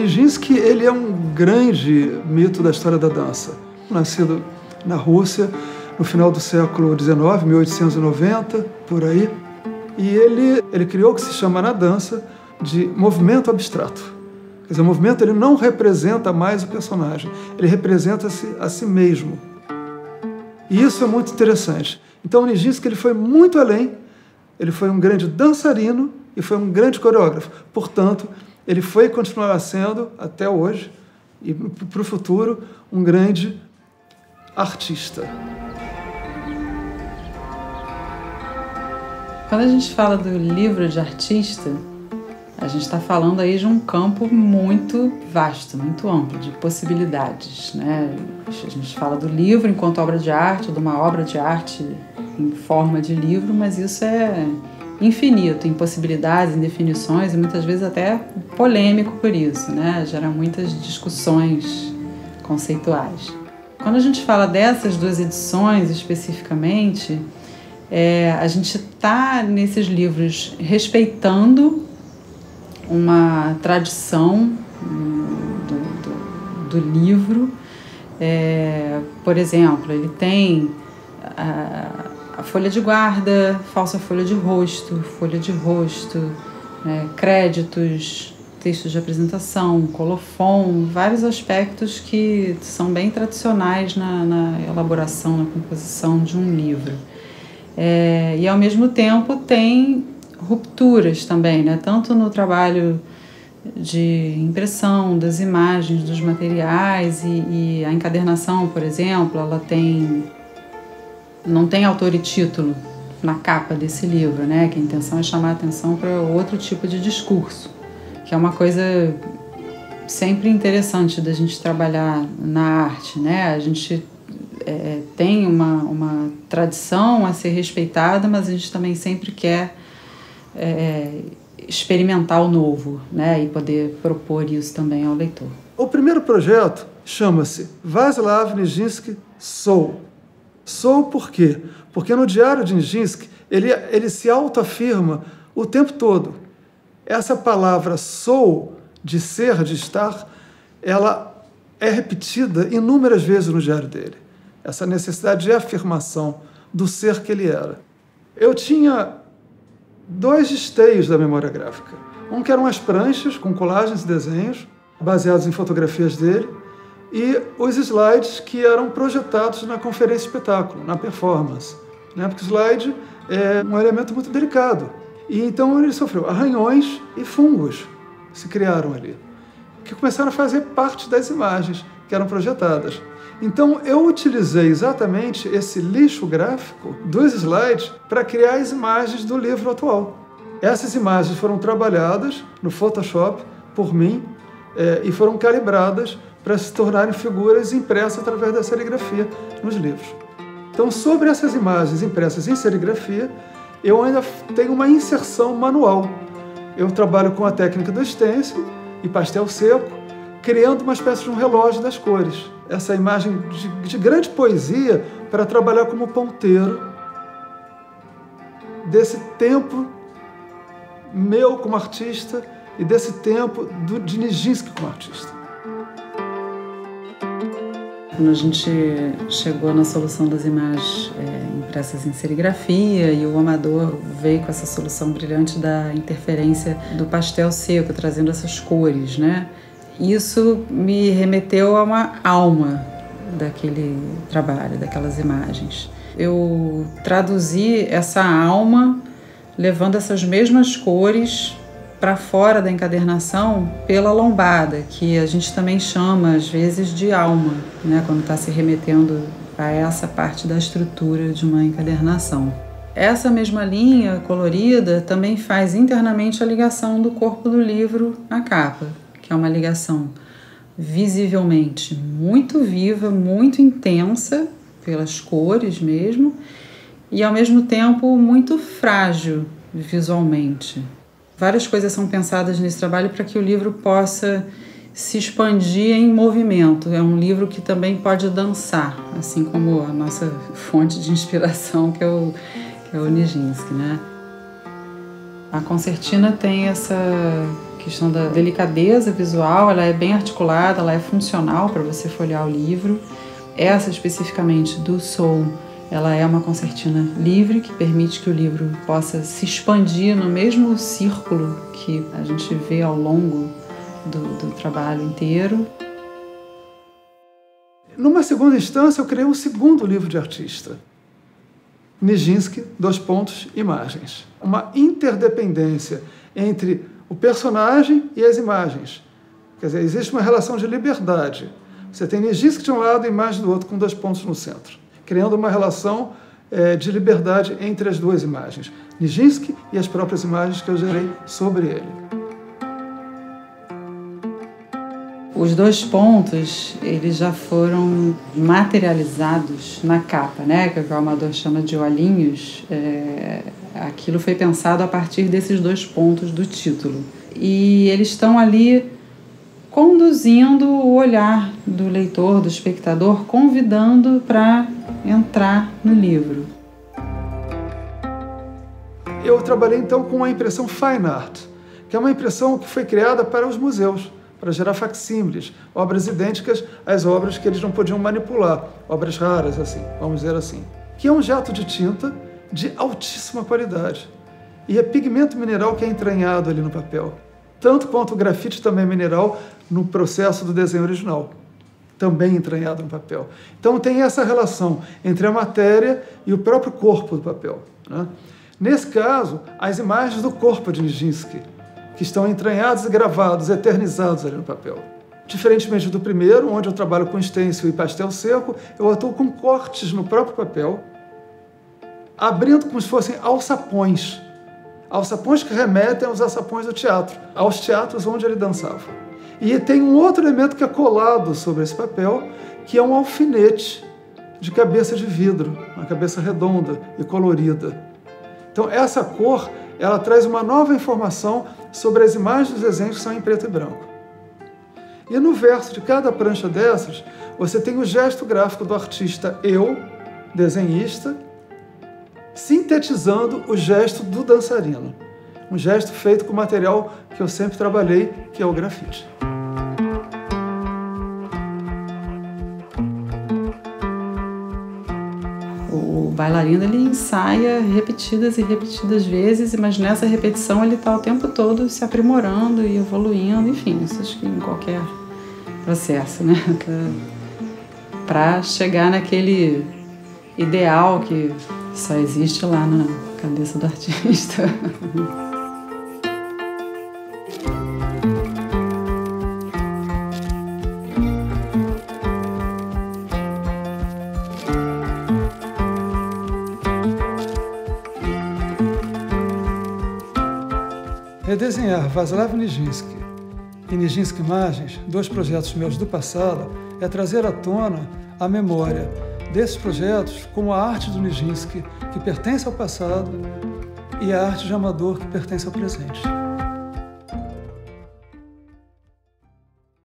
Nijinsky, ele é um grande mito da história da dança. Nascido na Rússia, no final do século XIX, 1890, por aí. E ele criou o que se chama na dança de movimento abstrato. Quer dizer, o movimento ele não representa mais o personagem, ele representa-se a si mesmo. E isso é muito interessante. Então, o Nijinsky ele foi muito além, ele foi um grande dançarino e foi um grande coreógrafo. Portanto, ele foi e continuará sendo, até hoje, e para o futuro, um grande artista. Quando a gente fala do livro de artista, a gente está falando aí de um campo muito vasto, muito amplo, de possibilidades, né? A gente fala do livro enquanto obra de arte, de uma obra de arte em forma de livro, mas isso é infinito em possibilidades, em definições e muitas vezes até polêmico por isso, né? Gera muitas discussões conceituais. Quando a gente fala dessas duas edições especificamente, a gente está nesses livros respeitando uma tradição do livro. Por exemplo, ele tem a folha de guarda, falsa folha de rosto, créditos, textos de apresentação, colofon, vários aspectos que são bem tradicionais na elaboração, na composição de um livro. E ao mesmo tempo tem rupturas também, né? Tanto no trabalho de impressão das imagens, dos materiais e a encadernação, por exemplo, ela não tem autor e título na capa desse livro, né? Que a intenção é chamar a atenção para outro tipo de discurso, que é uma coisa sempre interessante da gente trabalhar na arte, né? A gente tem uma tradição a ser respeitada, mas a gente também sempre quer experimentar o novo, né? E poder propor isso também ao leitor. O primeiro projeto chama-se Václav Nijinsky Soul. Soul por quê? Porque no diário de Nijinsky ele se autoafirma o tempo todo. Essa palavra soul, de ser, de estar, ela é repetida inúmeras vezes no diário dele. Essa necessidade de afirmação do ser que ele era. Eu tinha 2 esteios da memória gráfica. Um que eram as pranchas com colagens e desenhos, baseados em fotografias dele, e os slides que eram projetados na conferência espetáculo, na performance, né? Porque o slide é um elemento muito delicado. E então ele sofreu arranhões e fungos se criaram ali, que começaram a fazer parte das imagens que eram projetadas. Então eu utilizei exatamente esse lixo gráfico dos slides para criar as imagens do livro atual. Essas imagens foram trabalhadas no Photoshop por mim e foram calibradas para se tornarem figuras impressas através da serigrafia nos livros. Então, sobre essas imagens impressas em serigrafia, eu ainda tenho uma inserção manual. Eu trabalho com a técnica do stencil e pastel seco, criando uma espécie de um relógio das cores. Essa imagem de grande poesia para trabalhar como ponteiro desse tempo meu como artista e desse tempo de Nijinsky como artista. Quando a gente chegou na solução das imagens impressas em serigrafia e o amador veio com essa solução brilhante da interferência do pastel seco, trazendo essas cores, né? Isso me remeteu a uma alma daquele trabalho, daquelas imagens. Eu traduzi essa alma levando essas mesmas cores para fora da encadernação pela lombada, que a gente também chama às vezes de alma, né, quando está se remetendo a essa parte da estrutura de uma encadernação. Essa mesma linha colorida também faz internamente a ligação do corpo do livro à capa, que é uma ligação visivelmente muito viva, muito intensa, pelas cores mesmo, e ao mesmo tempo muito frágil visualmente. Várias coisas são pensadas nesse trabalho para que o livro possa se expandir em movimento. É um livro que também pode dançar, assim como a nossa fonte de inspiração, que é o Nijinsky, né? A concertina tem essa questão da delicadeza visual, ela é bem articulada, ela é funcional para você folhear o livro. Essa especificamente do Soul, ela é uma concertina livre que permite que o livro possa se expandir no mesmo círculo que a gente vê ao longo do trabalho inteiro. Numa segunda instância, eu criei um segundo livro de artista. Nijinsky, imagens. Uma interdependência entre o personagem e as imagens. Quer dizer, existe uma relação de liberdade. Você tem Nijinsky de um lado e imagem do outro, com 2 pontos no centro, criando uma relação de liberdade entre as duas imagens. Nijinsky e as próprias imagens que eu gerei sobre ele. Os 2 pontos, eles já foram materializados na capa, né? Que o Amador chama de olhinhos. Aquilo foi pensado a partir desses 2 pontos do título. E eles estão ali conduzindo o olhar do leitor, do espectador, convidando para entrar no livro. Eu trabalhei então com a impressão fine art, que é uma impressão que foi criada para os museus, para gerar facsímiles, obras idênticas às obras que eles não podiam manipular, obras raras, assim, vamos dizer assim, que é um jato de tinta de altíssima qualidade. E é pigmento mineral que é entranhado ali no papel, tanto quanto o grafite também é mineral no processo do desenho original, também entranhado no papel. Então tem essa relação entre a matéria e o próprio corpo do papel, né? Nesse caso, as imagens do corpo de Nijinsky, que estão entranhados e gravados, eternizados ali no papel. Diferentemente do primeiro, onde eu trabalho com stencil e pastel seco, eu atuo com cortes no próprio papel, abrindo como se fossem alçapões. Alçapões que remetem aos alçapões do teatro, aos teatros onde ele dançava. E tem um outro elemento que é colado sobre esse papel, que é um alfinete de cabeça de vidro, uma cabeça redonda e colorida. Então essa cor, ela traz uma nova informação sobre as imagens dos desenhos que são em preto e branco. E no verso de cada prancha dessas, você tem o gesto gráfico do artista, eu, desenhista, sintetizando o gesto do dançarino. Um gesto feito com o material que eu sempre trabalhei, que é o grafite. O bailarino, ele ensaia repetidas e repetidas vezes, mas nessa repetição ele está o tempo todo se aprimorando e evoluindo, enfim, isso acho que em qualquer processo, né? Para chegar naquele ideal que só existe lá na cabeça do artista. Redesenhar Václav Nijinsky e Nijinsky Imagens, 2 projetos meus do passado, é trazer à tona a memória desses projetos como a arte do Nijinsky, que pertence ao passado, e a arte de Amador, que pertence ao presente.